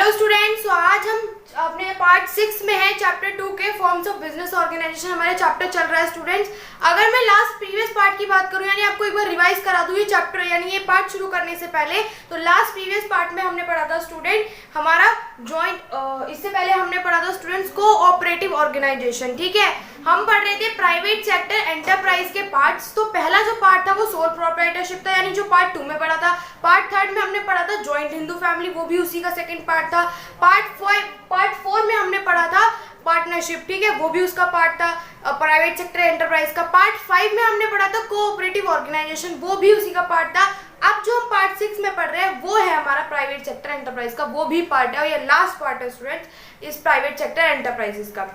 Hello students, तो आज हम अपने पार्ट 6 में है चैप्टर 2 के फॉर्म्स ऑफ बिजनेस ऑर्गेनाइजेशन। हमारे चैप्टर चल रहा है स्टूडेंट्स। अगर मैं लास्ट प्रीवियस पार्ट की बात करूं, यानी आपको एक बार रिवाइज करा दूं ये चैप्टर, यानी ये पार्ट शुरू करने से पहले, तो लास्ट प्रीवियस पार्ट में हमने पढ़ा था स्टूडेंट हमारा जॉइंट, इससे पहले हमने पढ़ा था स्टूडेंट्स कोऑपरेटिव ऑर्गेनाइजेशन। ठीक है, हम पढ़ रहे थे प्राइवेट सेक्टर एंटरप्राइज के पार्ट्स। तो पहला जो पार्ट था वो सोल प्रोप्राइटरशिप था, यानी जो पार्ट 2 में पढ़ा था। पार्ट 3 में हमने पढ़ा था जॉइंट हिंदू फैमिली, वो भी उसी का सेकंड पार्ट था। पार्ट 4 में हमने पढ़ा था पार्टनरशिप, ठीक है, वो भी उसका पार्ट था प्राइवेट सेक्टर एंटरप्राइज का। पार्ट 5 में हमने पढ़ा था कोऑपरेटिव ऑर्गेनाइजेशन, वो भी उसी का पार्ट था। अब जो हम पार्ट 6 में पढ़ रहे हैं वो है हमारा प्राइवेट सेक्टर एंटरप्राइज का, वो भी पार्ट है और ये लास्ट पार्ट है स्टूडेंट्स इस प्राइवेट सेक्टर एंटरप्राइजेस का।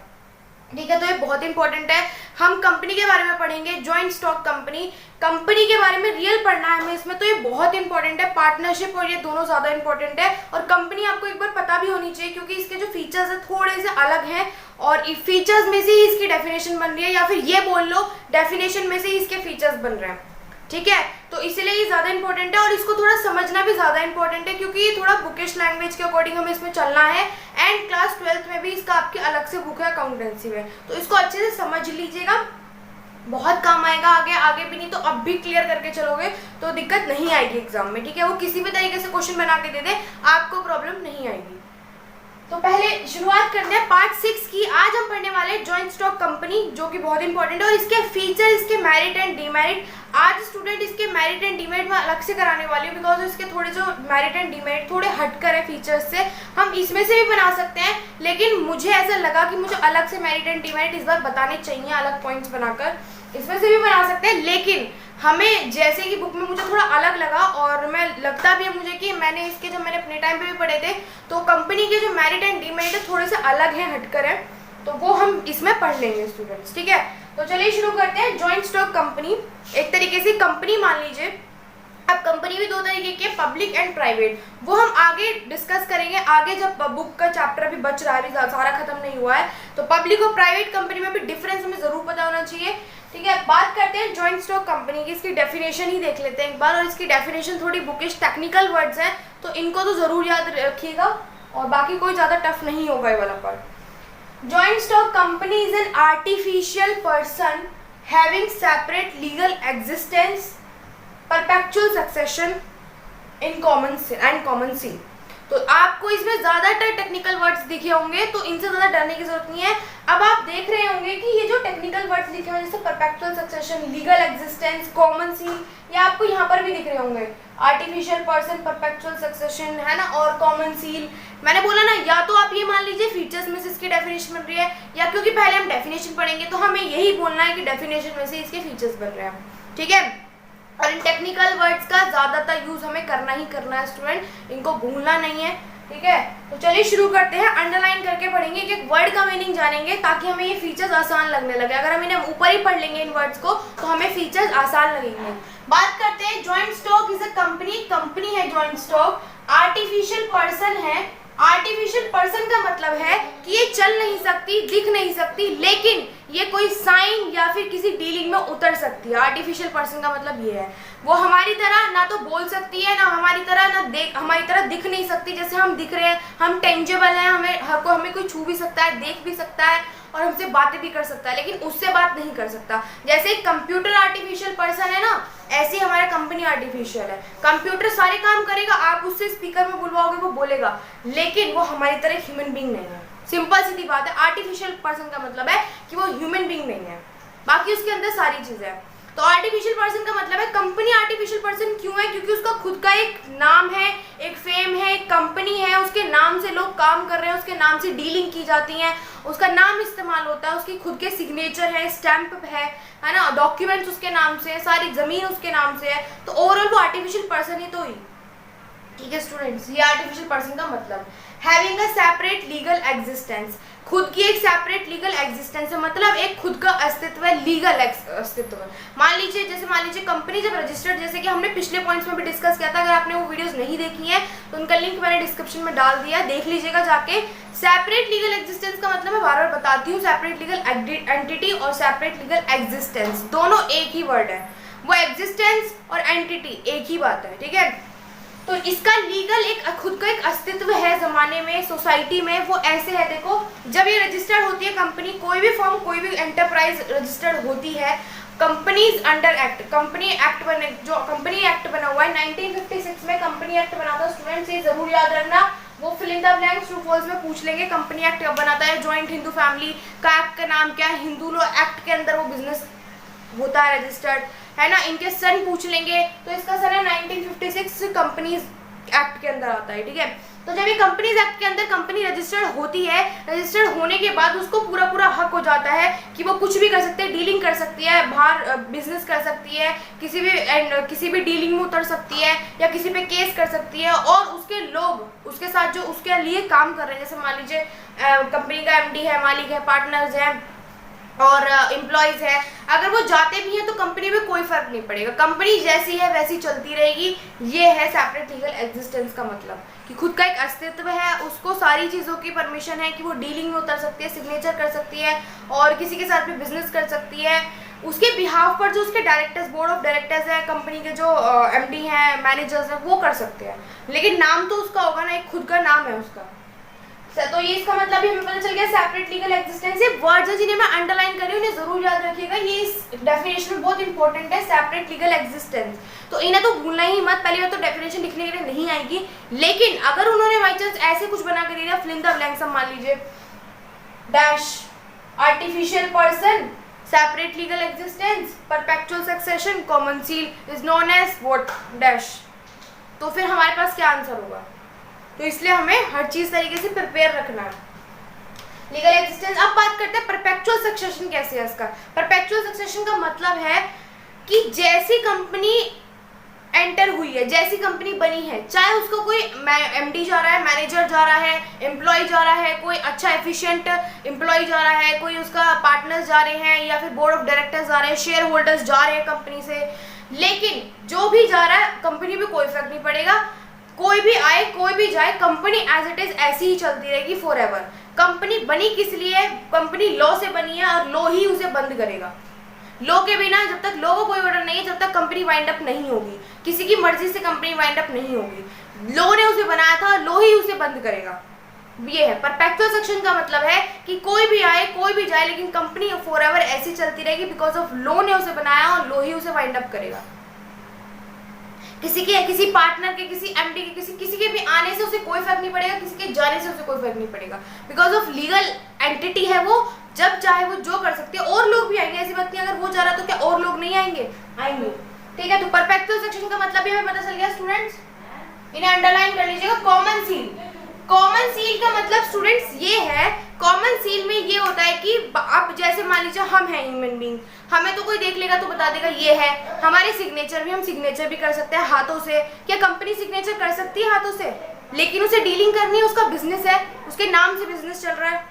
ठीक है, तो ये बहुत इंपॉर्टेंट है। हम कंपनी के बारे में पढ़ेंगे, जॉइंट स्टॉक कंपनी, कंपनी के बारे में रियल पढ़ना है हमें इसमें, तो ये बहुत इंपॉर्टेंट है। पार्टनरशिप और ये दोनों ज्यादा इंपॉर्टेंट है, और कंपनी आपको एक बार पता भी होनी चाहिए क्योंकि इसके जो फीचर्स है थोड़े से अलग हैं, और फीचर्स में से ही इसकी डेफिनेशन बन रही है, या फिर ये बोल लो डेफिनेशन में से ही इसके फीचर्स बन रहे हैं। ठीक है, तो इसीलिए ये ज्यादा इंपॉर्टेंट है और इसको थोड़ा समझना भी ज्यादा इंपॉर्टेंट है क्योंकि ये थोड़ा बुकिश लैंग्वेज के अकॉर्डिंग हमें इसमें चलना है। एंड क्लास 12th में भी इसका आपके अलग से बुक है अकाउंटेंसी में, तो इसको अच्छे से समझ लीजिएगा, बहुत काम आएगा आगे। आगे भी नहीं तो अब भी क्लियर करके चलोगे तो दिक्कत नहीं आएगी एग्जाम में। ठीक है, वो किसी भी तरीके से क्वेश्चन बना के दे दे, आपको प्रॉब्लम नहीं आएगी। तो पहले शुरुआत करते हैं पार्ट 6 की। आज हम पढ़ने वाले हैं जॉइंट स्टॉक कंपनी, जो कि बहुत इंपॉर्टेंट है, और इसके फीचर, इसके मेरिट एंड डीमेरिट। आज स्टूडेंट इसके मेरिट एंड डीमेरिट में अलग से कराने वाली हूँ, बिकॉज इसके थोड़े जो मेरिट एंड डीमेरिट थोड़े हटकर है फीचर्स से। हम इसमें से भी बना सकते हैं, लेकिन मुझे ऐसा लगा कि मुझे अलग से मेरिट एंड डीमेरिट इस बार बताने चाहिए, अलग पॉइंट्स बनाकर। इसमें से भी बना सकते हैं, लेकिन हमें जैसे कि बुक में मुझे थोड़ा अलग लगा, और मैं लगता भी है मुझे कि मैंने इसके जब मैंने अपने टाइम पे भी पढ़े थे तो कंपनी के जो मेरिट एंड डीमेरिट है थोड़े से अलग हैं, हटकर है, तो वो हम इसमें पढ़ लेंगे स्टूडेंट्स। ठीक है, तो चलिए शुरू करते हैं। जॉइंट स्टॉक कंपनी एक तरीके से कंपनी मान लीजिए। अब कंपनी भी दो तरीके की है, पब्लिक एंड प्राइवेट, वो हम आगे डिस्कस करेंगे। आगे जब बुक का चैप्टर अभी बच रहा है, अभी सारा खत्म नहीं हुआ है, तो पब्लिक और प्राइवेट कंपनी में भी डिफरेंस हमें जरूर पता होना चाहिए। ठीक है, बात करते हैं जॉइंट स्टॉक कंपनी की। इसकी डेफिनेशन ही देख लेते हैं एक बार, और इसकी डेफिनेशन थोड़ी बुकिश टेक्निकल वर्ड्स हैं, तो इनको तो जरूर याद रखिएगा, और बाकी कोई ज्यादा टफ नहीं होगा ये वाला part. Joint stock company is an artificial person having separate legal existence, perpetual succession in common seal. तो आपको इसमें ज्यादातर टेक्निकल वर्ड्स दिखे होंगे, तो इनसे ज्यादा डरने की जरूरत नहीं है। अब आप देख रहे होंगे कि ये जो टेक्निकल वर्ड्स लिखे हुए जैसे perpetual succession, legal existence, common seal, ये आपको यहाँ पर भी दिख रहे होंगे। आर्टिफिशियल पर्सन, परपेचुअल सक्सेशन, है ना, और कॉमन सील। मैंने बोला ना, या तो आप ये मान लीजिए फीचर्स में से इसकी डेफिनेशन बन रही है, या क्योंकि पहले हम डेफिनेशन पढ़ेंगे तो हमें यही बोलना है कि डेफिनेशन में से इसके फीचर्स बन रहे हैं। ठीक है, और इन टेक्निकल वर्ड्स का ज्यादातर यूज हमें करना ही करना है स्टूडेंट, इनको भूलना नहीं है। ठीक है, तो चलिए शुरू करते हैं। अंडरलाइन करके पढ़ेंगे, एक वर्ड का मीनिंग जानेंगे ताकि हमें ये फीचर्स आसान लगने लगे। अगर हम इन्हें ऊपर ही पढ़ लेंगे इन वर्ड्स को तो हमें फीचर्स आसान लगेंगे। बात करते हैं, joint stock is a company है जॉइंट स्टॉक। आर्टिफिशियल पर्सन है। आर्टिफिशियल पर्सन का मतलब है कि ये चल नहीं सकती, दिख नहीं सकती, लेकिन ये कोई साइन या फिर किसी डीलिंग में उतर सकती है। आर्टिफिशियल पर्सन का मतलब ये है, वो हमारी तरह ना तो बोल सकती है, ना हमारी तरह दिख नहीं सकती। जैसे हम दिख रहे हैं, हम टेंजेबल हैं, हमें कोई छू भी सकता है, देख भी सकता है, और हमसे बातें भी कर सकता है, लेकिन उससे बात नहीं कर सकता। जैसे कंप्यूटर आर्टिफिशियल पर्सन है ना, ऐसे हमारा कंपनी आर्टिफिशियल है। कंप्यूटर सारे काम करेगा, आप उससे स्पीकर में बुलवाओगे वो बोलेगा, लेकिन वो हमारी तरह ह्यूमन बीइंग नहीं है। सिंपल सीधी बात है, आर्टिफिशियल पर्सन का मतलब है कि वो ह्यूमन बीइंग नहीं है, बाकी उसके अंदर सारी चीजें हैं। तो आर्टिफिशियल पर्सन का मतलब है, कंपनी आर्टिफिशियल पर्सन क्यों है? क्योंकि उसका खुद का एक नाम है, एक फेम है, एक कंपनी है, उसके नाम से लोग काम कर रहे हैं, उसके नाम से डीलिंग की जाती है, उसका नाम इस्तेमाल होता है, उसकी खुद के सिग्नेचर है, स्टैंप है ना, डॉक्यूमेंट्स उसके नाम से है, सारी जमीन उसके नाम से है, तो ओवरऑल वो आर्टिफिशियल पर्सन ही तो ही। ठीक है स्टूडेंट्स, ये आर्टिफिशियल पर्सन का मतलब। Having a separate legal existence, खुद की एक सेपरेट लीगल एग्जिस्टेंस है, मतलब एक खुद का अस्तित्व है, लीगल अस्तित्व। मान लीजिए कंपनी जब रजिस्टर्ड, जैसे कि हमने पिछले पॉइंट्स में भी डिस्कस किया था, अगर आपने वो वीडियोस नहीं देखी हैं तो उनका लिंक मैंने डिस्क्रिप्शन में डाल दिया, देख लीजिएगा जाके। सेपरेट लीगल एग्जिस्टेंस का मतलब मैं बार बार बताती हूँ, सेपरेट लीगल एंटिटी और सेपरेट लीगल एग्जिस्टेंस दोनों एक ही वर्ड है। वो एग्जिस्टेंस और एंटिटी एक ही बात है। ठीक है, तो इसका लीगल एक खुद का एक अस्तित्व है ज़माने में, सोसाइटी में। वो ऐसे है, देखो, जब ये रजिस्टर्ड होती है कंपनी, कोई भी फर्म, कोई भी एंटरप्राइज रजिस्टर्ड होती है, companies under act, company act बने, जो कंपनी एक्ट बना हुआ है 1956 में कंपनी एक्ट बना था। स्टूडेंट्स ये जरूर याद रखना, वो fill in the blanks true false में पूछ लेंगे। कंपनी एक्ट कब बनाता है, जॉइंट हिंदू फैमिली का एक्ट का नाम क्या है, हिंदू लॉ एक्ट के अंदर वो बिजनेस होता है रजिस्टर्ड, है ना। इनके सन पूछ लेंगे, तो इसका सन है 1956, कंपनीज एक्ट के अंदर आता है, ठीक है। तो जब ये कंपनीज एक्ट के अंदर कंपनी रजिस्टर्ड होती है, रजिस्टर्ड होने के बाद उसको पूरा पूरा हक हो जाता है कि वो कुछ भी कर सकते हैं, डीलिंग कर सकती है, बाहर बिजनेस कर सकती है, किसी भी डीलिंग में उतर सकती है, या किसी पे केस कर सकती है। और उसके लोग उसके साथ जो उसके लिए काम कर रहे हैं, जैसे मान लीजिए कंपनी का एमडी है, मालिक है, पार्टनर्स हैं और एम्प्लॉयज है, अगर वो जाते भी हैं तो कंपनी में कोई फर्क नहीं पड़ेगा, कंपनी जैसी है वैसी चलती रहेगी। ये है सेपरेट लीगल एग्जिस्टेंस का मतलब, कि खुद का एक अस्तित्व है, उसको सारी चीज़ों की परमिशन है कि वो डीलिंग में उतर सकती है, सिग्नेचर कर सकती है और किसी के साथ भी बिजनेस कर सकती है। उसके बिहाफ पर जो उसके डायरेक्टर्स, बोर्ड ऑफ डायरेक्टर्स है, कंपनी के जो एमडी हैं, मैनेजर्स हैं, वो कर सकते हैं, लेकिन नाम तो उसका होगा ना, एक खुद का नाम है उसका। तो ये इसका मतलब भी हमें पता चल गया सेपरेट लीगल एग्जिस्टेंस। ये वर्ड्स है जिन्हें मैं अंडरलाइन कर रही हूँ, उन्हें जरूर याद रखिएगा, ये इस डेफिनेशन में बहुत इंपॉर्टेंट है, सेपरेट लीगल एग्जिस्टेंस। तो इन्हें तो भूलना ही मत, पहली बार तो डेफिनेशन लिखने के लिए नहीं आएगी, लेकिन अगर उन्होंने बाई चांस ऐसे कुछ बना के दे दिया, फिल इन द ब्लैंक्स, मान लीजिए dash artificial person, separate legal existence, perpetual succession, common seal is known as what dash, तो फिर हमारे पास क्या आंसर होगा। तो इसलिए हमें हर चीज तरीके से प्रिपेयर रखना है। Legal existence. अब बात करते हैं परपेचुअल सक्सेशन कैसे है इसका। परपेचुअल सक्सेशन का मतलब है कि जैसी कंपनी एंटर हुई है, जैसी कंपनी बनी है, चाहे उसको कोई एमडी जा रहा है, मैनेजर जा रहा है, एम्प्लॉय जा रहा है, कोई अच्छा एफिशिएंट एम्प्लॉय जा रहा है, कोई उसका पार्टनर्स जा रहे हैं, या फिर बोर्ड ऑफ डायरेक्टर्स जा रहे हैं, शेयर होल्डर्स जा रहे हैं कंपनी से, लेकिन जो भी जा रहा है कंपनी में कोई फर्क नहीं पड़ेगा, कोई भी आए कोई भी जाए, कंपनी एज इट इज ऐसी ही चलती रहेगी फॉर एवर। कंपनी बनी किस लिए, कंपनी लॉ से बनी है और लॉ ही उसे बंद करेगा। लॉ के बिना, जब तक लॉ को कोई ऑर्डर नहीं है, जब तक कंपनी वाइंड अप नहीं होगी, किसी की मर्जी से कंपनी वाइंड अप नहीं होगी। लॉ ने उसे बनाया था, लॉ ही उसे बंद करेगा। ये है परपेचुअल सक्सेशन का मतलब है कि कोई भी आए कोई भी जाए, लेकिन कंपनी फॉर एवर ऐसी चलती रहेगी, बिकॉज ऑफ लॉ ने उसे बनाया और लॉ ही उसे वाइंड अप करेगा। किसी पार्टनर के, किसी एमडी के, किसी के भी आने से उसे कोई फर्क नहीं पड़ेगा, किसी के जाने से उसे कोई फर्क नहीं पड़ेगा, बिकॉज ऑफ लीगल एंटिटी है वो, जब चाहे वो जो कर सकती है। और लोग भी आएंगे, ऐसी बात नहीं, अगर वो जा रहा तो क्या और लोग नहीं आएंगे, आएंगे, ठीक है। तो परपेचुअल सक्सेशन का मतलब भी हमें पता चल गया स्टूडेंट्स, इन्हें अंडरलाइन कर लीजिएगा। कॉमन सील, कॉमन सील का मतलब स्टूडेंट्स ये है, कॉमन सील में ये होता है कि अब जैसे मान लीजिए हम हैं ह्यूमन बीइंग, हमें तो कोई देख लेगा तो बता देगा ये है। हमारे सिग्नेचर भी, हम सिग्नेचर भी कर सकते हैं हाथों से। क्या कंपनी सिग्नेचर कर सकती है हाथों से? लेकिन उसे डीलिंग करनी है, उसका बिजनेस है, उसके नाम से बिजनेस चल रहा है,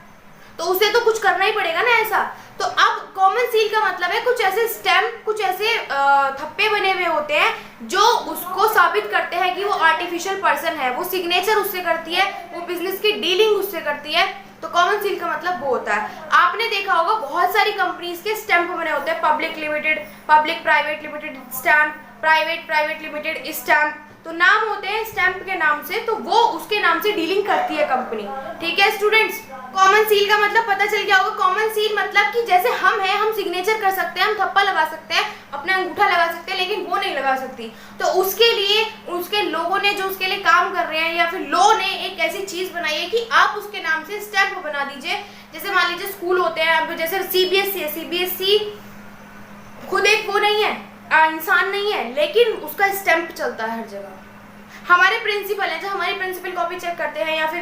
तो उसे तो कुछ करना ही पड़ेगा ना ऐसा। तो अब कॉमन सील का मतलब है कुछ ऐसे स्टैम्प, कुछ ऐसे थप्पे बने हुए होते हैं जो उसको साबित करते हैं कि वो आर्टिफिशियल पर्सन है, वो सिग्नेचर उससे करती है, वो बिजनेस की डीलिंग उससे करती है। तो कॉमन सील का मतलब वो होता है, आपने देखा होगा बहुत सारी कंपनीज के स्टैम्प बने होते हैं, public limited, public private limited stamp, private limited stamp, तो नाम होते हैं स्टैम्प के नाम से, तो वो उसके नाम से डीलिंग करती है कंपनी, ठीक है स्टूडेंट्स। कॉमन सील का मतलब पता चल गया होगा। कॉमन सील मतलब कि जैसे हम हैं, हम सिग्नेचर कर सकते हैं, हम थप्पा लगा सकते हैं, अपना अंगूठा लगा सकते हैं, लेकिन वो नहीं लगा सकती। तो उसके लिए उसके लोगों ने जो उसके लिए काम कर रहे हैं, या फिर लॉ ने एक ऐसी चीज बनाई है कि आप उसके नाम से स्टैम्प बना दीजिए। जैसे मान लीजिए स्कूल होते हैं, जैसे सीबीएसई है, सीबीएसई खुद एक वो नहीं है, इंसान नहीं है, लेकिन उसका स्टैम्प चलता है हर जगह। हमारे प्रिंसिपल है, जब हमारी प्रिंसिपल कॉपी चेक करते हैं या फिर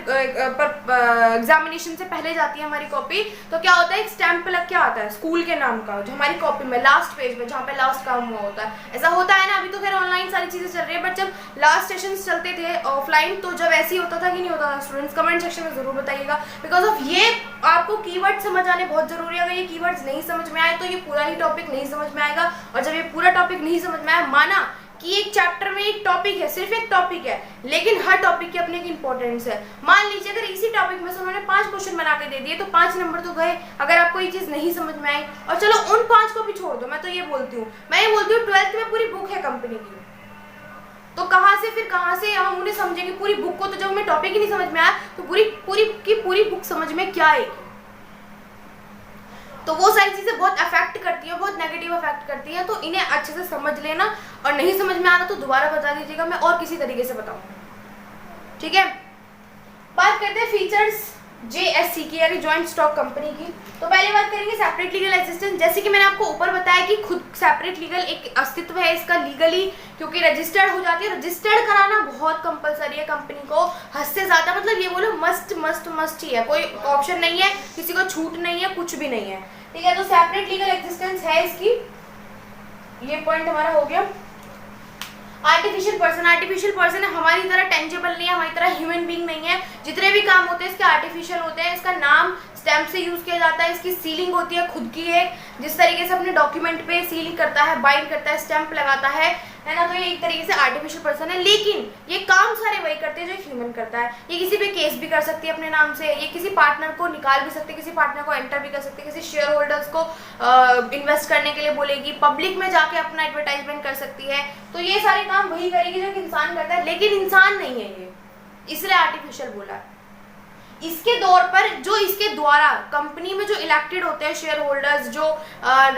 एग्जामिनेशन से पहले जाती है हमारी कॉपी, तो क्या होता है, एक स्टैम्प लग के आता है स्कूल के नाम का, जो हमारी कॉपी में लास्ट पेज में, जहाँ पे लास्ट काम हुआ होता है। ऐसा होता है ना, अभी तो खैर ऑनलाइन सारी चीजें चल रही है, बट जब लास्ट सेशन चलते थे ऑफलाइन, तो जब ऐसे ही होता था कि नहीं होता था, स्टूडेंट्स कमेंट सेक्शन में जरूर बताइएगा। बिकॉज ऑफ ये आपको कीवर्ड समझ आने बहुत जरूरी है। अगर ये कीवर्ड्स नहीं समझ में आए तो ये पूरा ही टॉपिक नहीं समझ में आएगा, और जब ये पूरा टॉपिक नहीं समझ में आए, माना कि एक चैप्टर में एक टॉपिक है, सिर्फ एक टॉपिक है, लेकिन हर टॉपिक की अपनी एक इंपॉर्टेंस है। मान लीजिए अगर इसी टॉपिक में से उन्होंने 5 क्वेश्चन बना के दे दिए, तो 5 नंबर तो गए, अगर आपको ये चीज नहीं समझ में आई। और चलो उन 5 को भी छोड़ दो, मैं तो ये बोलती हूँ 12th में पूरी बुक है कंपनी की, तो कहाँ से हम उन्हें समझेंगे पूरी बुक को? तो जब हमें टॉपिक ही नहीं समझ में आया तो पूरी बुक समझ में क्या आएगी? तो वो सारी चीजें बहुत अफेक्ट करती है, बहुत नेगेटिव अफेक्ट करती है, तो इन्हें अच्छे से समझ लेना, और नहीं समझ में आता तो दोबारा बता दीजिएगा, मैं और किसी तरीके से बताऊंगा। ठीक है, बात करते हैं फीचर्स JSC की यानी जॉइंट स्टॉक कंपनी की। तो पहले बात करेंगे सेपरेट लीगल एग्जिस्टेंस। जैसे कि मैंने आपको ऊपर बताया कि खुद सेपरेट लीगल एक अस्तित्व है इसका लीगली, क्योंकि रजिस्टर्ड हो जाती है। रजिस्टर्ड कराना बहुत कंपलसरी है कंपनी को, हद से ज्यादा, मतलब ये बोलो मस्ट ही है, कोई ऑप्शन नहीं है, किसी को छूट नहीं है, कुछ भी नहीं है। ठीक है, तो सेपरेट लीगल एग्जिस्टेंस है इसकी, ये पॉइंट हमारा हो गया। आर्टिफिशियल पर्सन है, हमारी तरह टेंजेबल नहीं है, हमारी तरह ह्यूमन बीइंग नहीं है। जितने भी काम होते हैं इसके आर्टिफिशियल होते हैं। इसका नाम स्टैम्प से यूज किया जाता है, इसकी सीलिंग होती है खुद की एक, जिस तरीके से अपने डॉक्यूमेंट पे सीलिंग करता है, बाइंड करता है, स्टैम्प लगाता है ना। तो ये एक तरीके से आर्टिफिशियल पर्सन है, लेकिन ये काम सारे वही करते हैं जो ह्यूमन करता है। ये किसी पे केस भी कर सकती है अपने नाम से, ये किसी पार्टनर को निकाल भी सकती है, किसी पार्टनर को एंटर भी कर सकती है, किसी शेयर होल्डर्स को इन्वेस्ट करने के लिए बोलेगी, पब्लिक में जाके अपना एडवर्टाइजमेंट कर सकती है। तो ये सारे काम वही करेगी जो एक इंसान करता है, लेकिन इंसान नहीं है ये, इसलिए आर्टिफिशियल बोला है। इसके दौर पर जो इसके द्वारा कंपनी में जो इलेक्टेड होते हैं शेयर होल्डर्स, जो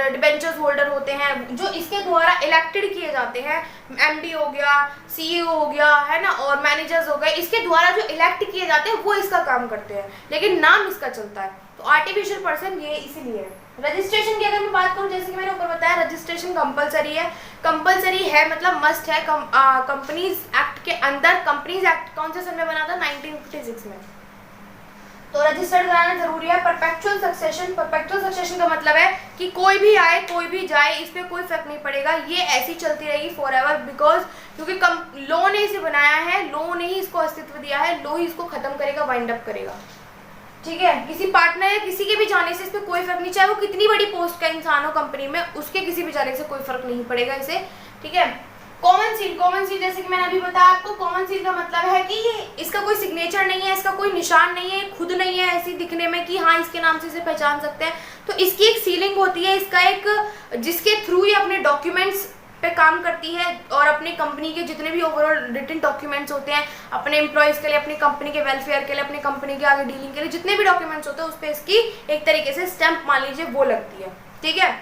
डिबेंचर्स होल्डर होते हैं, जो इसके द्वारा इलेक्टेड किए जाते हैं, MD हो गया, CEO हो गया, है ना, और मैनेजर्स हो गए, इसके द्वारा जो इलेक्ट किए जाते हैं वो इसका काम करते हैं, लेकिन नाम इसका चलता है। तो आर्टिफिशियल पर्सन ये इसीलिए है। रजिस्ट्रेशन की अगर मैं बात करूं, जैसे कि मैंने ऊपर बताया, रजिस्ट्रेशन कंपलसरी है, मतलब मस्ट है। कंपनीज एक्ट के अंदर, कंपनीज एक्ट कौन से सन में बना था? 1956 में। तो रजिस्टर्ड कराना जरूरी है। परपेचुअल सक्सेशन का मतलब है कि कोई भी आए कोई भी जाए, इस पे कोई फर्क नहीं पड़ेगा, ये ऐसी चलती रहेगी फॉर एवर, बिकॉज क्योंकि लॉ ने इसे बनाया है, लॉ ने ही इसको अस्तित्व दिया है, लॉ ही इसको खत्म करेगा, वाइंड अप करेगा। ठीक है, किसी पार्टनर या किसी के भी जाने से इस पे कोई फर्क नहीं, चाहे वो कितनी बड़ी पोस्ट का इंसान हो कंपनी में, उसके किसी भी जाने से कोई फर्क नहीं पड़ेगा इसे। ठीक है, कॉमन सील जैसे कि मैंने अभी बताया आपको, कॉमन सील का मतलब है कि ये इसका कोई सिग्नेचर नहीं है, इसका कोई निशान नहीं है, खुद नहीं है ऐसी दिखने में कि हाँ इसके नाम से इसे पहचान सकते हैं। तो इसकी एक सीलिंग होती है, इसका एक, जिसके थ्रू ये अपने डॉक्यूमेंट्स पे काम करती है, और अपनी कंपनी के जितने भी ओवरऑल रिटन डॉक्यूमेंट्स होते हैं अपने एम्प्लॉयज के लिए, अपनी कंपनी के वेलफेयर के लिए, अपनी कंपनी के आगे डीलिंग के लिए, जितने भी डॉक्यूमेंट्स होते हैं उस पर इसकी एक तरीके से स्टैंप मान लीजिए वो लगती है। ठीक है,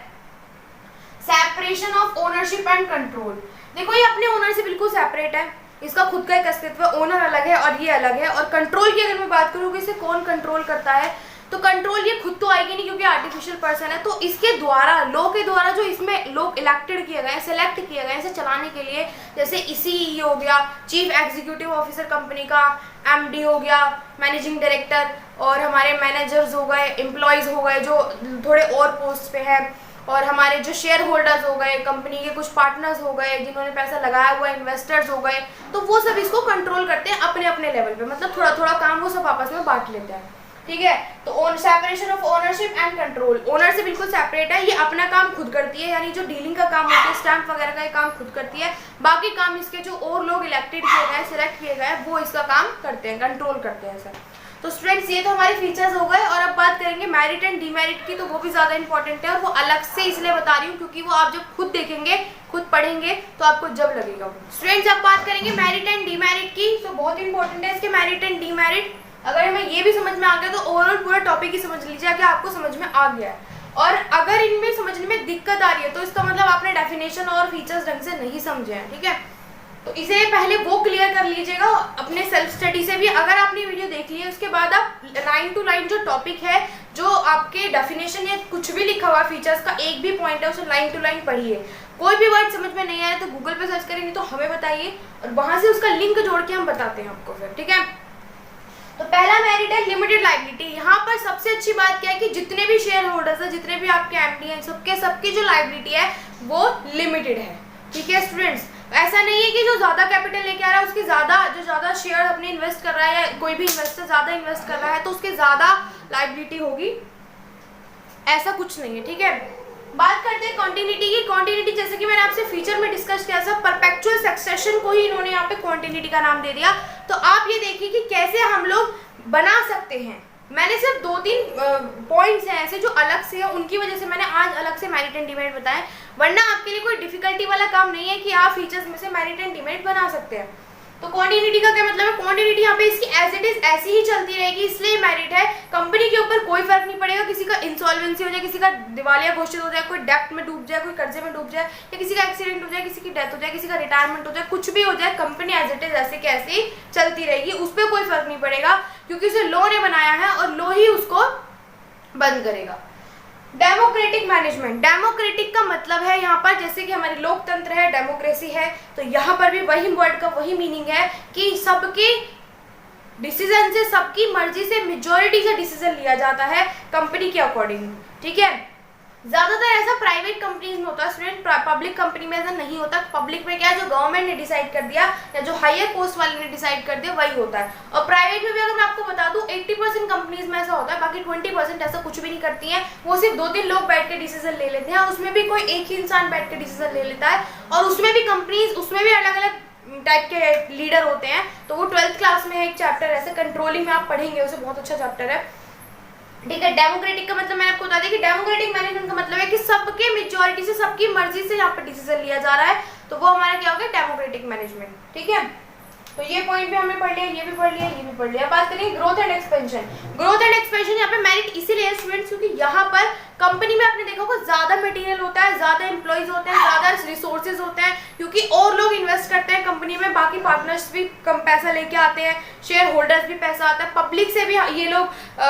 separation of ownership and control. देखो ये अपने ओनर से बिल्कुल सेपरेट है, इसका खुद का एक अस्तित्व है, ओनर अलग है और ये अलग है। और कंट्रोल की अगर मैं बात करूँ कि इसे कौन कंट्रोल करता है, तो कंट्रोल ये खुद तो आएगी नहीं क्योंकि आर्टिफिशियल पर्सन है। तो इसके द्वारा, लॉ के द्वारा जो इसमें लोग इलेक्टेड किए गए हैं, सेलेक्ट किए गए हैं इसे चलाने के लिए, जैसे CEO हो गया, चीफ एग्जीक्यूटिव ऑफिसर कंपनी का, MD हो गया, मैनेजिंग डायरेक्टर, और हमारे मैनेजर्स हो गए, एम्प्लॉयज हो गए जो थोड़े और पोस्ट पे है, और हमारे जो शेयर होल्डर्स हो गए, कंपनी के कुछ पार्टनर्स हो गए जिन्होंने पैसा लगाया हुआ, इन्वेस्टर्स हो गए, तो वो सब इसको कंट्रोल करते हैं अपने अपने लेवल पे, मतलब थोड़ा थोड़ा काम वो सब आपस में बांट लेते हैं। ठीक है, तो separation of ownership and control, owner से बिल्कुल सेपरेट है, ये अपना काम खुद करती है, यानी जो डीलिंग का काम होता है, स्टैंप वगैरह का काम खुद करती है, बाकी काम इसके जो और लोग इलेक्टेड किए गए, सिलेक्ट किए गए, वो इसका काम करते हैं, कंट्रोल करते हैं सर। तो स्टूडेंट्स ये तो हमारे फीचर्स हो गए, और अब बात करेंगे मेरिट एंड डीमेरिट की, तो वो भी ज़्यादा इंपॉर्टेंट है, और वो अलग से इसलिए बता रही हूँ क्योंकि वो आप जब खुद देखेंगे, खुद पढ़ेंगे तो आपको जब लगेगा। स्टूडेंट्स अब बात करेंगे मेरिट एंड डीमेरिट की, तो बहुत इंपॉर्टेंट है इसके मेरिट एंड डीमेरिट। अगर हमें ये भी समझ में आ गया तो ओवरऑल पूरा टॉपिक ही समझ लीजिए कि आपको समझ में आ गया है। और अगर इनमें समझने में दिक्कत आ रही है तो इसका मतलब आपने डेफिनेशन और फीचर्स ढंग से नहीं समझे हैं। ठीक है, तो इसे पहले वो क्लियर कर लीजिएगा अपने सेल्फ स्टडी से भी। अगर आपने वीडियो देख ली है उसके बाद आप लाइन टू लाइन जो टॉपिक है, जो आपके डेफिनेशन या कुछ भी लिखा हुआ फीचर्स का एक भी पॉइंट है उसे लाइन टू लाइन पढ़िए। कोई भी वर्ड समझ में नहीं आया तो गूगल पे सर्च करेंगे तो हमें बताइए, और वहां से उसका लिंक जोड़ के हम बताते हैं आपको फिर। ठीक है, तो पहला मेरिट है लिमिटेड लायबिलिटी। यहाँ पर सबसे अच्छी बात क्या है कि जितने भी शेयर होल्डर्स है, जितने भी आपके MD हैं, सबकी जो लायबिलिटी है वो लिमिटेड है। ठीक है स्टूडेंट्स, ऐसा नहीं है कि जो ज्यादा कैपिटल लेके आ रहा है उसके ज्यादा शेयर अपने इन्वेस्ट कर रहा है, या कोई भी इन्वेस्टर ज्यादा इन्वेस्ट कर रहा है तो उसके ज्यादा लायबिलिटी होगी, ऐसा कुछ नहीं है। ठीक है, बात करते हैं कॉन्टिन्यूटी की। कॉन्टिन्यूटी जैसे कि मैंने आपसे फीचर में डिस्कस किया था, परपेचुअल सक्सेशन को ही इन्होंने यहाँ पे कॉन्टिन्यूटी का नाम दे दिया। तो आप ये देखिए कि कैसे हम लोग बना सकते हैं। मैंने सिर्फ 2-3 पॉइंट्स हैं ऐसे जो अलग से है, उनकी वजह से मैंने आज अलग से मेरिट एंड डीमेरिट बताए। वरना आपके लिए कोई डिफिकल्टी वाला काम नहीं है कि आप फीचर्स में से मेरिट एंड डिमेरिट बना सकते हैं। तो कॉन्टिन्यूटी का क्या मतलब है, कॉन्टिन्यूटी यहाँ पे इसकी एज इट इज ऐसी ही चलती रहेगी, इसलिए मेरिट है। कंपनी के ऊपर कोई फर्क नहीं पड़ेगा, किसी का इंसॉल्वेंसी हो जाए, किसी का दिवालिया घोषित हो जाए, कोई डेप्ट में डूब जाए, कोई कर्जे में डूब जाए, या किसी का एक्सीडेंट हो जाए, किसी की डेथ हो जाए, किसी का रिटायरमेंट हो जाए, कुछ भी हो जाए, कंपनी एज इट इज ऐसे की ऐसी चलती रहेगी, उस पर कोई फर्क नहीं पड़ेगा, क्योंकि उसे लॉ ने बनाया है और लॉ ही उसको बंद करेगा। डेमोक्रेटिक मैनेजमेंट, डेमोक्रेटिक का मतलब है यहाँ पर जैसे कि हमारे लोकतंत्र है, डेमोक्रेसी है, तो यहाँ पर भी वही वर्ड का वही मीनिंग है कि सबके डिसीजन से, सबकी मर्जी से, मेजॉरिटी से डिसीजन लिया जाता है कंपनी के अकॉर्डिंग। ठीक है, ज्यादातर ऐसा प्राइवेट कंपनीज में होता है स्टूडेंट, पब्लिक कंपनी में ऐसा नहीं होता। पब्लिक में क्या है, जो गवर्नमेंट ने डिसाइड कर दिया या जो हायर पोस्ट वाले ने डिसाइड कर दिया वही होता है। और प्राइवेट में भी अगर मैं आपको बता दूं 80% कंपनीज में ऐसा होता है, बाकी 20% ऐसा कुछ भी नहीं करती हैं, वो सिर्फ 2-3 लोग बैठ के डिसीजन ले लेते हैं, उसमें भी कोई एक ही इंसान बैठ के डिसीजन ले लेता है, और उसमें भी कंपनीज, उसमें भी अलग अलग टाइप के लीडर होते हैं। तो वो 12th क्लास में एक चैप्टर ऐसे कंट्रोलिंग में आप पढ़ेंगे, उसे बहुत अच्छा चैप्टर है। ठीक है, डेमोक्रेटिक का मतलब मैंने आपको बता दिया कि डेमोक्रेटिक मैनेजमेंट का मतलब है कि सबके मेजॉरिटी से, सबकी मर्जी से यहाँ पर डिसीजन लिया जा रहा है, तो वो हमारा क्या हो गया, डेमोक्रेटिक मैनेजमेंट। ठीक है, तो ये पॉइंट भी हमने पढ़ लिया, ये भी पढ़ लिया, ये भी पढ़ लिया। बात करेंगे growth and expansion. Growth and expansion यहाँ पे मेरिट इसीलिए है स्टूडेंट्स क्योंकि यहाँ पर कंपनी में आपने देखा होगा ज्यादा मटेरियल होता है, ज्यादा एम्प्लॉइज होते हैं, ज्यादा रिसोर्सेज होते हैं, क्योंकि और लोग इन्वेस्ट करते हैं कंपनी में, बाकी पार्टनर्स भी कम पैसा लेके आते हैं, शेयर होल्डर्स भी पैसा आता है, पब्लिक से भी ये लोग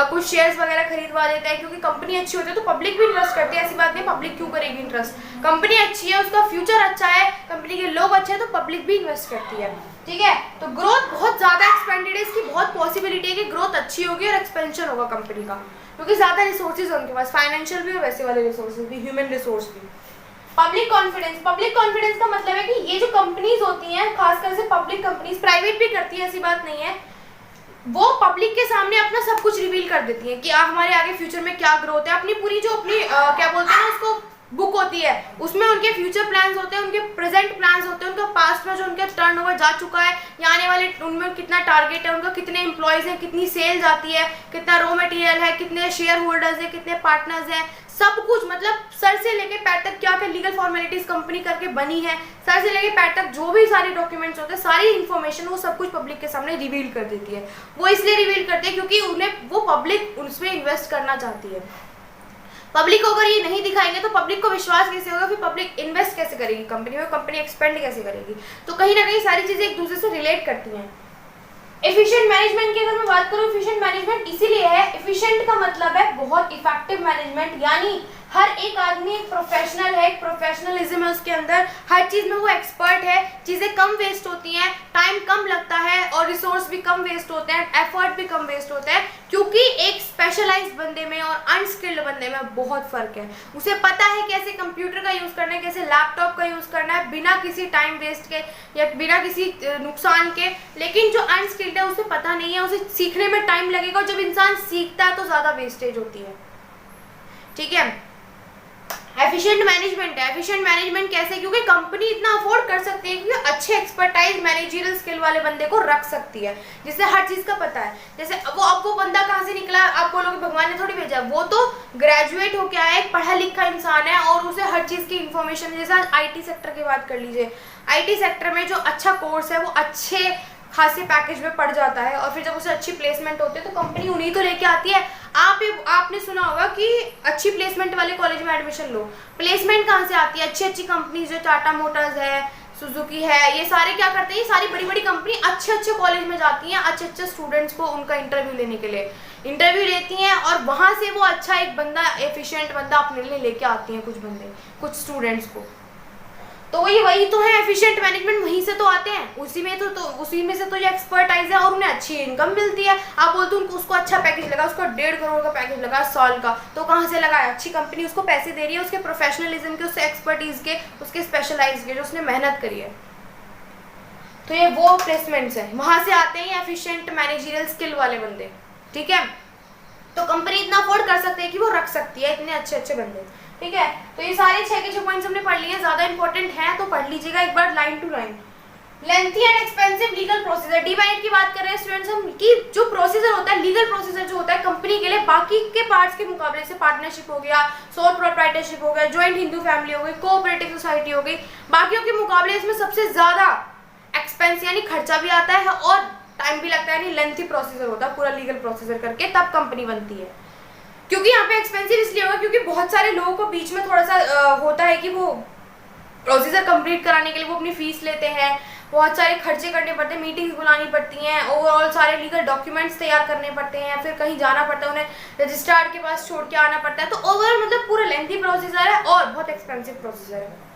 कुछ शेयर्स वगैरह खरीदवा देते हैं, क्योंकि कंपनी अच्छी होती है तो पब्लिक भी इन्वेस्ट करती है। ऐसी बात नहीं, पब्लिक क्यों करेगी इंटरेस्ट, कंपनी अच्छी है, उसका फ्यूचर अच्छा है, कंपनी के लोग अच्छे हैं, तो पब्लिक भी इन्वेस्ट करती है। ठीक है, तो ग्रोथ बहुत ज्यादा एक्सपेंडेड है, इसकी बहुत पॉसिबिलिटी है कि ग्रोथ अच्छी होगी और एक्सपेंशन होगा कंपनी का, क्योंकि ज्यादा रिसोर्सेज उनके पास, फाइनेंशियल भी और वैसे वाले रिसोर्सेज भी, ह्यूमन रिसोर्स भी। पब्लिक कॉन्फिडेंस, पब्लिक कॉन्फिडेंस का मतलब है कि ये जो कंपनीज होती हैं, खासकर से पब्लिक कंपनीज, प्राइवेट भी करती है ऐसी बात नहीं है, वो पब्लिक के सामने अपना सब कुछ रिवील कर देती है कि हमारे आगे फ्यूचर में क्या ग्रोथ है, अपनी पूरी जो अपनी क्या बोलते हैं ना उसको, बुक होती है, उसमें उनके फ्यूचर प्लान्स होते हैं, उनके प्रेजेंट प्लान्स होते हैं, उनका पास्ट में जो उनका टर्नओवर जा चुका है या आने वाले उनमें कितना टारगेट है, उनका कितने एम्प्लॉयज हैं, कितनी सेल जाती है, कितना रॉ मटेरियल है, कितने शेयर होल्डर्स हैं, कितने पार्टनर्स हैं, सब कुछ, मतलब सर से लेके पैर तक क्या क्या लीगल फॉर्मेलिटीज कंपनी करके बनी है, सर से लेके पैर तक जो भी सारी डॉक्यूमेंट्स होते हैं, सारी इन्फॉर्मेशन वो सब कुछ पब्लिक के सामने रिवील कर देती है। वो इसलिए रिवील करते हैं क्योंकि उन्हें वो पब्लिक उसमें इन्वेस्ट करना चाहती है। पब्लिक को अगर ये नहीं दिखाएंगे तो पब्लिक को विश्वास कैसे होगा, फिर पब्लिक इन्वेस्ट कैसे करेगी कंपनी में, कंपनी एक्सपेंड कैसे करेगी, तो कहीं ना कहीं सारी चीजें एक दूसरे से रिलेट करती हैं। एफिशिएंट मैनेजमेंट की अगर मैं बात करूं, एफिशिएंट मैनेजमेंट इसीलिए है, एफिशिएंट का मतलब है बहुत इफेक्टिव मैनेजमेंट, यानी हर एक आदमी एक प्रोफेशनल है, एक प्रोफेशनलिज्म है उसके अंदर, हर चीज में वो एक्सपर्ट है, चीजें कम वेस्ट होती हैं, टाइम कम लगता है और रिसोर्स भी कम वेस्ट होते हैं, एफर्ट भी कम वेस्ट होता है, क्योंकि एक स्पेशलाइज्ड बंदे में और अनस्किल्ड बंदे में बहुत फर्क है। उसे पता है कैसे कंप्यूटर का यूज करना है, कैसे लैपटॉप का यूज करना है बिना किसी टाइम वेस्ट के या बिना किसी नुकसान के, लेकिन जो अनस्किल्ड है उसे पता नहीं है, उसे सीखने में टाइम लगेगा, जब इंसान सीखता है तो ज्यादा वेस्टेज होती है। ठीक है, एफिशिएंट मैनेजमेंट है। एफिशिएंट मैनेजमेंट कैसे, क्योंकि कंपनी इतना अफोर्ड कर सकती है क्योंकि अच्छे एक्सपर्टाइज मैनेजरियल स्किल वाले बंदे को रख सकती है, जिससे हर चीज का पता है। जैसे वो बंदा कहाँ से निकला, आप बोलोगे भगवान ने थोड़ी भेजा, वो तो ग्रेजुएट होके आया, एक पढ़ा लिखा इंसान है और उसे हर चीज की इन्फॉर्मेशन, जैसे आईटी सेक्टर की बात कर लीजिए, आईटी सेक्टर में जो अच्छा कोर्स है वो अच्छे खासे पैकेज में पड़ जाता है, और फिर जब उसे अच्छी प्लेसमेंट होती है तो कंपनी उन्हीं तो लेके आती है। आपने सुना होगा कि अच्छी प्लेसमेंट वाले कॉलेज में एडमिशन लो, प्लेसमेंट कहाँ से आती है, अच्छी अच्छी कंपनी जो टाटा मोटर्स है, सुजुकी है, ये सारे क्या करते हैं, ये सारी बड़ी बड़ी कंपनी अच्छे अच्छे कॉलेज में जाती हैं, अच्छे अच्छे स्टूडेंट्स को उनका इंटरव्यू लेने के लिए इंटरव्यू लेती हैं, और वहां से वो अच्छा एक बंदा, एफिशिएंट बंदा अपने लिए लेके आती हैं, कुछ बंदे, कुछ स्टूडेंट्स को। तो वही तो है एफिशिएंट मैनेजमेंट, वहीं से तो आते हैं, उसी में से तो ये एक्सपर्टाइज है और उन्हें अच्छी इनकम मिलती है। आप बोलते हो उसको अच्छा पैकेज लगा, उसको 1.5 करोड़ का पैकेज लगा साल का, तो कहाँ से लगा है, अच्छी कंपनी उसको पैसे दे रही है, उसके प्रोफेशनलिज्म के, उससे एक्सपर्टीज के, उसके स्पेशलाइज के, जो उसने मेहनत करी है। तो ये वो प्लेसमेंट्स है, वहां से आते हैं एफिशिएंट मैनेजरियल स्किल वाले बंदे। ठीक है, तो कंपनी इतना अफोर्ड कर सकती है कि वो रख सकती है इतने अच्छे अच्छे बंदे। ठीक है, तो ये सारे 6 के 6 पॉइंट्स हमने पढ़ लिए हैं, ज्यादा इंपॉर्टेंट है तो पढ़ लीजिएगा एक बार line to line. Lengthy and expensive legal procedure, D की बात कर रहे हैं स्टूडेंट्स हम, कि जो प्रोसीजर होता है, लीगल प्रोसीजर जो होता है कंपनी के लिए बाकी के पार्ट्स के मुकाबले से पार्टनरशिप हो गया, सोल प्रोप्राइटरशिप हो गया, ज्वाइंट हिंदू फैमिली हो गई, कोऑपरेटिव सोसाइटी हो गई, बाकियों के मुकाबले इसमें सबसे ज़्यादा एक्सपेंस यानी खर्चा भी आता है और टाइम भी लगता है, यानी लेंथी प्रोसीजर होता है, पूरा लीगल प्रोसीजर करके तब कंपनी बनती है। क्योंकि यहाँ पे एक्सपेंसिव इसलिए होगा क्योंकि बहुत सारे लोगों को बीच में थोड़ा सा होता है कि वो प्रोसीजर कंप्लीट कराने के लिए वो अपनी फीस लेते हैं, बहुत सारे खर्चे करने पड़ते हैं, मीटिंग्स बुलानी पड़ती हैं, ओवरऑल सारे लीगल डॉक्यूमेंट्स तैयार करने पड़ते हैं, फिर कहीं जाना पड़ता है, उन्हें रजिस्ट्रार के पास छोड़ के आना पड़ता है। तो ओवरऑल मतलब पूरा लेंथी प्रोसीजर है और बहुत एक्सपेंसिव प्रोसीजर है।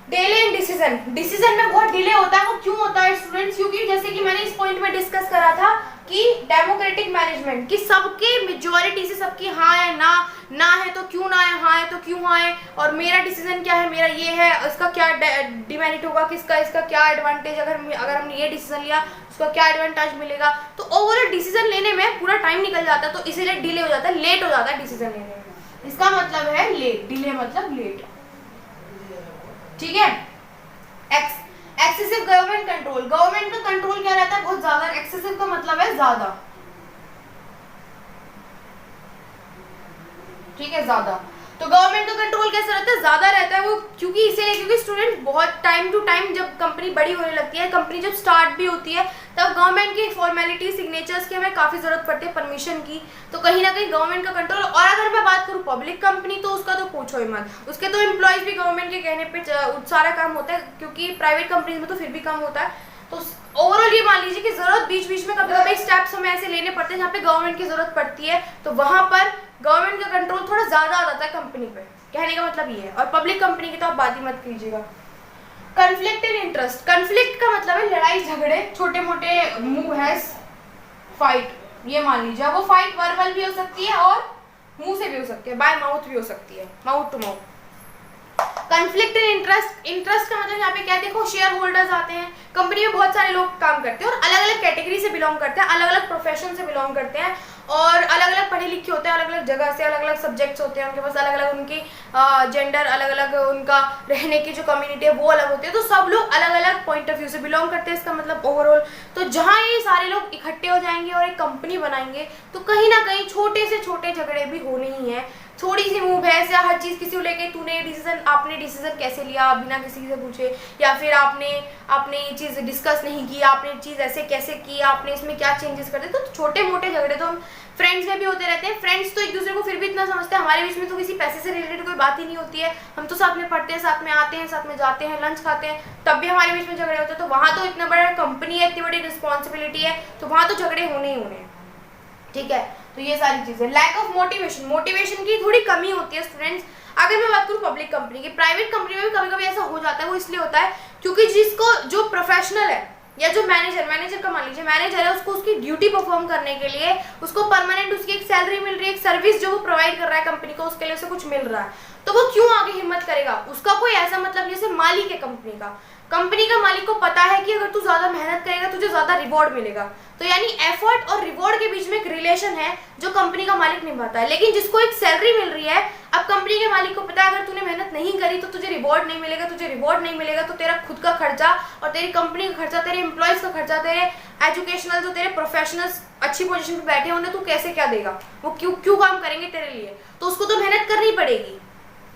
डिले इन डिसीजन, डिसीजन में बहुत डिले होता है। वो क्यों होता है स्टूडेंट्स? क्योंकि जैसे कि मैंने इस पॉइंट में डिस्कस करा था कि डेमोक्रेटिक मैनेजमेंट कि सबके मेजॉरिटी से सबकी हाँ है ना है तो क्यों ना है, हाँ है तो क्यों हाँ है, और मेरा डिसीजन क्या है, मेरा ये है, इसका क्या डिमेरिट होगा, किसका इसका क्या एडवांटेज, अगर हमने ये डिसीजन लिया उसका क्या एडवांटेज मिलेगा। तो ओवरऑल डिसीजन लेने में पूरा टाइम निकल जाता है, तो इसीलिए डिले हो जाता है, लेट हो जाता है डिसीजन लेने में। इसका मतलब है लेट, डिले मतलब लेट, ठीक है। एक्सेसिव गवर्नमेंट कंट्रोल, गवर्नमेंट का कंट्रोल क्या रहता है? बहुत ज्यादा। एक्सेसिव का मतलब है ज्यादा, ठीक है, ज्यादा। तो गवर्नमेंट का कंट्रोल कैसा रहता है? ज्यादा रहता है वो, क्योंकि इसीलिए क्योंकि स्टूडेंट बहुत टाइम टू टाइम जब कंपनी बड़ी होने लगती है, कंपनी जब स्टार्ट भी होती है, तब गवर्नमेंट की फॉर्मेलिटी सिग्नेचर्स की हमें काफी जरूरत पड़ती है, परमिशन की। तो कहीं ना कहीं गवर्नमेंट का कंट्रोल। और अगर मैं बात करूँ पब्लिक कंपनी, तो उसका तो पूछो ही मत, उसके तो एम्प्लॉयज भी गवर्नमेंट के कहने पे सारा काम होता है, क्योंकि प्राइवेट कंपनीज में तो फिर भी कम होता है। तो ओवरऑल ये मान लीजिए कि जरूरत बीच बीच में कभी कभी स्टेप्स हमें ऐसे लेने पड़ते हैं जहाँ पे गवर्नमेंट की जरूरत पड़ती है, तो वहां पर गवर्नमेंट का कंट्रोल थोड़ा ज्यादा आ जाता है कंपनी पे। कहने का मतलब ये है। और पब्लिक कंपनी की तो आप बात ही मत कीजिएगा। कन्फ्लिक्ट इन इंटरेस्ट, कन्फ्लिक्ट का मतलब है लड़ाई झगड़े, छोटे मोटे मूव है, फाइट, ये मान लीजिए। वो फाइट वर्बल भी हो सकती है और मुंह से भी हो सकती है, बाय माउथ भी हो सकती है, mouth to mouth. Conflict in interest, interest का मतलब यहाँ पे क्या है? देखो शेयर होल्डर्स आते हैं, कंपनी में बहुत सारे लोग काम करते हैं और अलग अलग कैटेगरी से बिलोंग करते हैं, अलग अलग प्रोफेशन से बिलोंग करते हैं और अलग अलग पढ़े लिखे होते हैं, अलग अलग जगह से, अलग अलग सब्जेक्ट्स होते हैं उनके पास, अलग अलग उनकी जेंडर, अलग अलग उनका रहने की जो कम्युनिटी है वो अलग होती है। तो सब लोग अलग अलग पॉइंट ऑफ व्यू से बिलोंग करते हैं, इसका मतलब ओवरऑल। तो जहाँ ये सारे लोग इकट्ठे हो जाएंगे और एक कंपनी बनाएंगे, तो कहीं ना कहीं छोटे से छोटे झगड़े भी होने ही हैं। थोड़ी सी मूव है ऐसे, हर चीज किसी को लेके तूने डिसीजन, आपने डिसीजन कैसे लिया बिना किसी से पूछे, या फिर आपने ये चीज डिस्कस नहीं की, आपने चीज ऐसे कैसे की, आपने इसमें क्या चेंजेस कर दे। तो छोटे मोटे झगड़े तो हम फ्रेंड्स में भी होते रहते हैं। फ्रेंड्स तो एक दूसरे को फिर भी इतना समझते हैं, हमारे बीच में तो किसी पैसे से रिलेटेड कोई बात ही नहीं होती है, हम तो साथ में पढ़ते हैं, साथ में आते हैं, साथ में जाते हैं, लंच खाते हैं, तब भी हमारे बीच में झगड़े होते हैं। तो वहां तो इतना बड़ा कंपनी है, इतनी बड़ी रिस्पॉन्सिबिलिटी है, तो वहां तो झगड़े होने ही होने हैं, ठीक है। तो ये सारी चीजें। लैक ऑफ मोटिवेशन, मोटिवेशन की थोड़ी कमी होती है स्टूडेंट्स। अगर मैं बात करूँ पब्लिक कंपनी की, प्राइवेट कंपनी में भी कभी कभी ऐसा हो जाता है, वो इसलिए होता है क्योंकि जिसको जो प्रोफेशनल है या जो मैनेजर का मान लीजिए मैनेजर है, उसको उसकी ड्यूटी परफॉर्म करने के लिए उसको परमानेंट उसकी एक सैलरी मिल रही है, एक सर्विस जो वो प्रोवाइड कर रहा है कंपनी को, उसके लिए उसे कुछ मिल रहा है, तो वो क्यों आगे हिम्मत करेगा? उसका कोई ऐसा मतलब जैसे मालिक है कंपनी का मालिक को पता है कि अगर तू ज्यादा मेहनत करेगा तुझे ज्यादा रिवॉर्ड मिलेगा। तो यानी एफर्ट और रिवॉर्ड के बीच में एक रिलेशन है जो कंपनी का मालिक निभाता है। लेकिन जिसको एक सैलरी मिल रही है, अब कंपनी के मालिक को पता है अगर तूने मेहनत नहीं करी तो तुझे रिवॉर्ड नहीं मिलेगा, तो तेरा खुद का खर्चा और तेरी कंपनी का खर्चा, तेरे एम्प्लॉयज का खर्चा, तेरे एजुकेशनल जो तेरे प्रोफेशनल्स अच्छी पोजीशन पे बैठे होंगे, तू कैसे क्या देगा? वो क्यों काम करेंगे तेरे लिए? तो उसको तो मेहनत करनी पड़ेगी,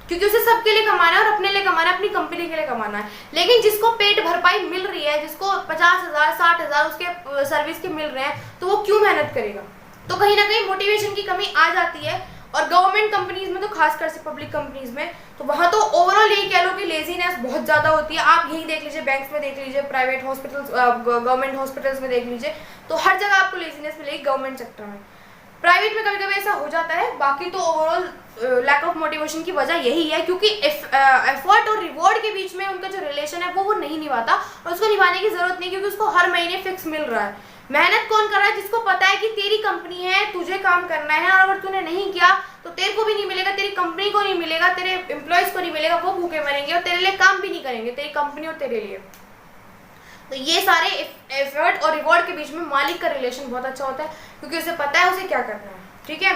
क्योंकि उसे सबके लिए कमाना है और अपने लिए कमाना है, अपनी कंपनी के लिए कमाना है। लेकिन जिसको पेट भरपाई मिल रही है, जिसको 50,000 60,000 उसके सर्विस के मिल रहे हैं, तो वो क्यों मेहनत करेगा? तो कहीं ना कहीं मोटिवेशन की कमी आ जाती है। और गवर्नमेंट कंपनीज में तो खासकर से पब्लिक कंपनीज में, तो वहाँ तो ओवरऑल यही कह लो कि लेजीनेस बहुत ज्यादा होती है। आप यही देख लीजिए, बैंक्स में देख लीजिए, प्राइवेट हॉस्पिटल्स, गवर्नमेंट हॉस्पिटल्स में देख लीजिए, तो हर जगह आपको लेजीनेस मिलेगी गवर्नमेंट सेक्टर में। प्राइवेट में कभी कभी ऐसा हो जाता है, बाकी तो ओवरऑल लैक ऑफ मोटिवेशन की वजह यही है क्योंकि एफर्ट और रिवॉर्ड के बीच में उनका जो रिलेशन है वो नहीं निभाता, और उसको निभाने की जरूरत नहीं क्योंकि उसको हर महीने फिक्स मिल रहा है। मेहनत कौन कर रहा है? जिसको पता है कि तेरी कंपनी है, तुझे काम करना है, और अगर तूने नहीं किया तो तेरे को भी नहीं मिलेगा, तेरी कंपनी को नहीं मिलेगा, तेरे एम्प्लॉयज को नहीं मिलेगा, वो भूखे मरेंगे और तेरे लिए काम भी नहीं करेंगे, तेरी कंपनी और तेरे लिए। तो ये सारे एफर्ट और रिवॉर्ड के बीच में मालिक का रिलेशन बहुत अच्छा होता है क्योंकि उसे पता है उसे क्या करना है, ठीक है।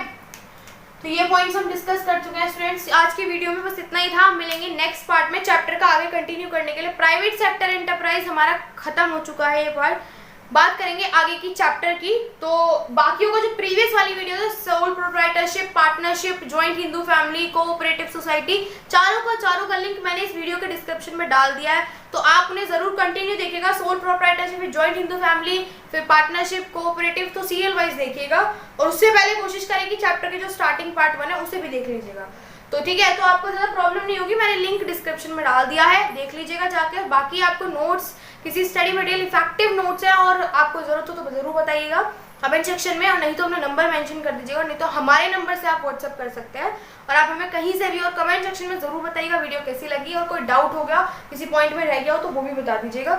तो ये पॉइंट्स हम डिस्कस कर चुके हैं स्टूडेंट्स। आज की वीडियो में बस इतना ही था। मिलेंगे नेक्स्ट पार्ट में चैप्टर का आगे कंटिन्यू करने के लिए। प्राइवेट सेक्टर एंटरप्राइज हमारा खत्म हो चुका है, ये पार्ट बात करेंगे आगे की चैप्टर की। तो बाकियों का जो प्रीवियस वाली वीडियो है sole proprietorship friendship, partnership, joint Hindu family, cooperative society, चारों का लिंक मैंने इस वीडियो के डिस्क्रिप्शन में डाल दिया है, तो आप उन्हें जरूर कंटिन्यू देखिएगा। Sole proprietorship, joint Hindu family, फिर पार्टनरशिप, कोऑपरेटिव, तो सीरियल वाइज देखिएगा और उससे पहले कोशिश करें चैप्टर के जो स्टार्टिंग पार्ट 1 है उसे भी देख लीजिएगा। तो ठीक है, तो आपको ज़्यादा प्रॉब्लम नहीं होगी, मैंने लिंक डिस्क्रिप्शन में डाल दिया है, देख लीजिएगा जाकर। बाकी आपको नोट्स, किसी स्टडी मटेरियल इफेक्टिव नोट्स है और आपको ज़रूरत हो तो ज़रूर बताइएगा कमेंट सेक्शन में, और नहीं तो अपना नंबर मेंशन कर दीजिएगा, नहीं तो हमारे नंबर से आप व्हाट्सअप कर सकते हैं। और आप हमें कहीं से भी और कमेंट सेक्शन में ज़रूर बताइएगा वीडियो कैसी लगी, और कोई डाउट हो गया, किसी पॉइंट में रह गया हो तो वो भी बता दीजिएगा।